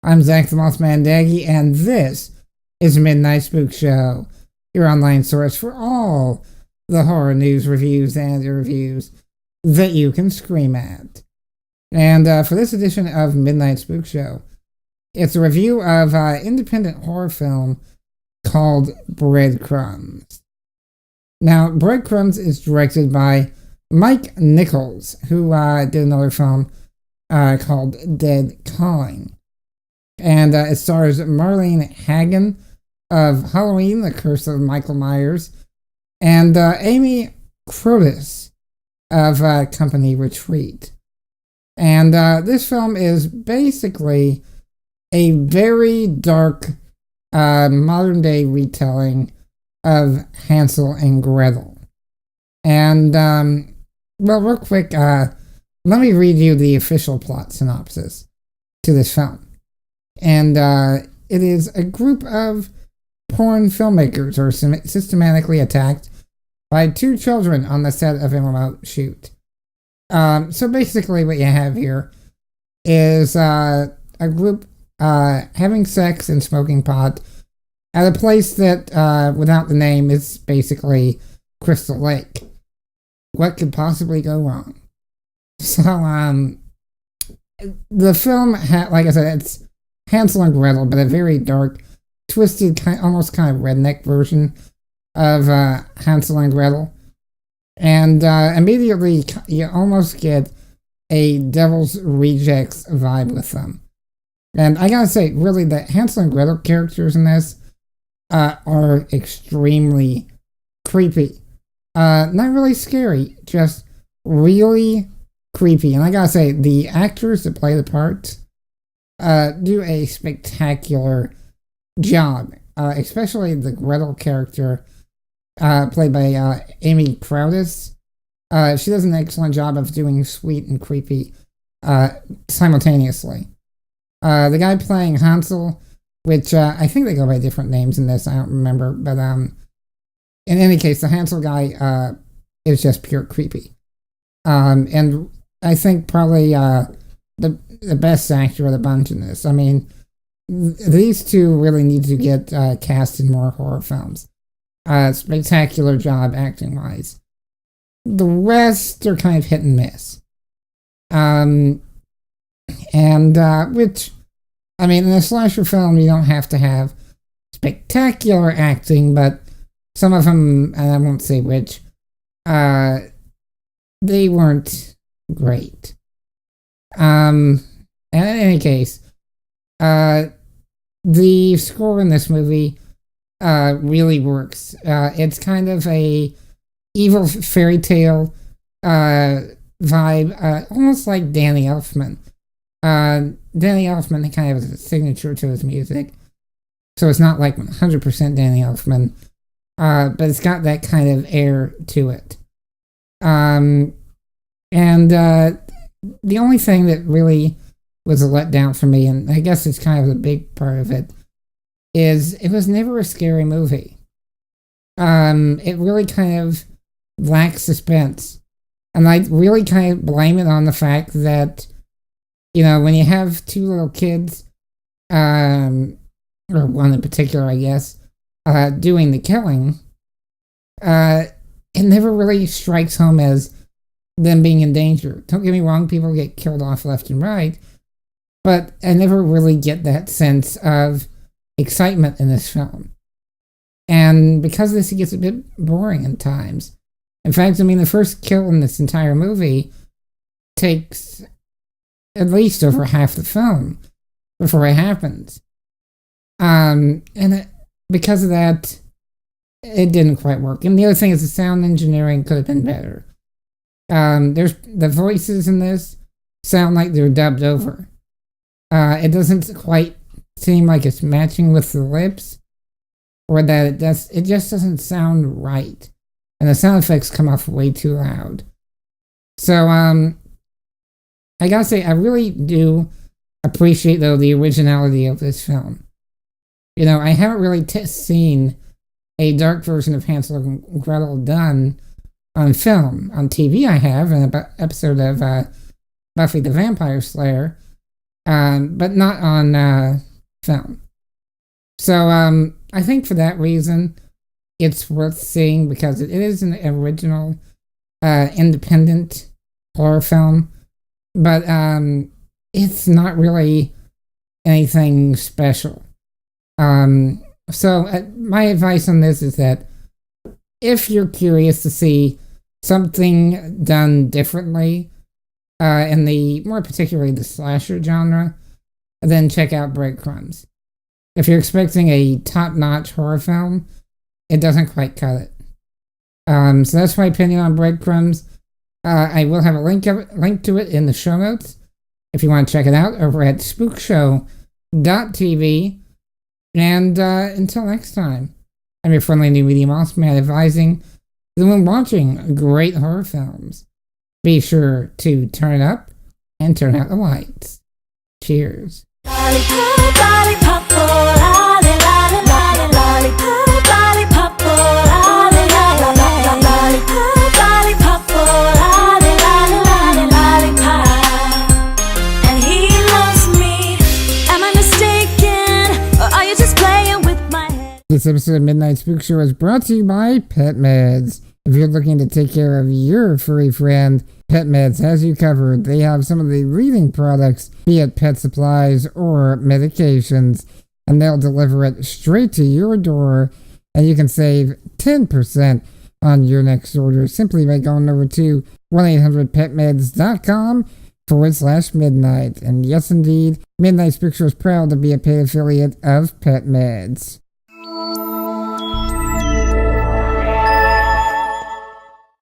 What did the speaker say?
I'm Zach the Mothman Daggy, and this is Midnight Spookshow, your online source for all the horror news, reviews, and reviews that you can scream at. And for this edition of Midnight Spookshow, it's a review of an independent horror film called Breadcrumbs. Now, Breadcrumbs is directed by Mike Nichols, who did another film called Dead Calling. And it stars Marlene Hagen of Halloween, The Curse of Michael Myers, and Amy Crotis of Company Retreat. And this film is basically a very dark modern-day retelling of Hansel and Gretel. And, well, real quick, let me read you the official plot synopsis to this film. And it is a group of porn filmmakers are systematically attacked by two children on the set of a remote shoot. So basically what you have here is a group having sex and smoking pot at a place that, without the name, is basically Crystal Lake. What could possibly go wrong? So, the film, like I said, it's Hansel and Gretel, but a very dark, twisted, almost kind of redneck version of Hansel and Gretel. And immediately, you almost get a Devil's Rejects vibe with them. And I gotta say, really, the Hansel and Gretel characters in this are extremely creepy. Not really scary, just really creepy. And I gotta say, the actors that play the parts do a spectacular job, especially the Gretel character played by Amy Crotis. She does an excellent job of doing sweet and creepy simultaneously. The guy playing Hansel, which I think they go by different names in this, I don't remember, but in any case, the Hansel guy is just pure creepy. And I think probably the best actor of the bunch in this. I mean, these two really need to get cast in more horror films. Spectacular job acting-wise. The rest are kind of hit and miss. Which, I mean, in a slasher film, you don't have to have spectacular acting, but some of them, and I won't say which, they weren't great. In any case, the score in this movie really works. It's kind of a evil fairy tale vibe, almost like Danny Elfman. Danny Elfman kind of has a signature to his music, so it's not like 100% Danny Elfman, but it's got that kind of air to it. The only thing that really was a letdown for me, and I guess it's kind of a big part of it, is it was never a scary movie. It really kind of lacks suspense. And I really kind of blame it on the fact that, you know, when you have two little kids, or one in particular, I guess, doing the killing, it never really strikes home as them being in danger. Don't get me wrong, people get killed off left and right, but I never really get that sense of excitement in this film. And because of this, it gets a bit boring at times. In fact, I mean, the first kill in this entire movie takes at least over half the film before it happens. Because of that, it didn't quite work. And the other thing is the sound engineering could have been better. There's the voices in this sound like they're dubbed over. It doesn't quite seem like it's matching with the lips, or that it just doesn't sound right, and the sound effects come off way too loud. So I gotta say, I really do appreciate though the originality of this film. You know, I haven't really seen a dark version of Hansel and Gretel done on film. On TV I have, in an episode of Buffy the Vampire Slayer. but not on film. So I think for that reason, it's worth seeing because it is an original, independent horror film, but it's not really anything special. So my advice on this is that if you're curious to see something done differently, in the more particularly the slasher genre, then check out Breadcrumbs. If you're expecting a top-notch horror film, it doesn't quite cut it. So that's my opinion on Breadcrumbs. I will have a link to it in the show notes if you want to check it out over at spookshow.tv. And until next time, I'm your friendly new media mouse man advising that when watching great horror films, be sure to turn it up and turn out the lights. Cheers. This episode of Midnight Spook Show is brought to you by Pet Meds. If you're looking to take care of your furry friend, Pet Meds has you covered. They have some of the leading products, be it pet supplies or medications, and they'll deliver it straight to your door, and you can save 10% on your next order simply by going over to 1-800-PetMeds.com/midnight. And yes, indeed, Midnight Spook Show is proud to be a paid affiliate of Pet Meds.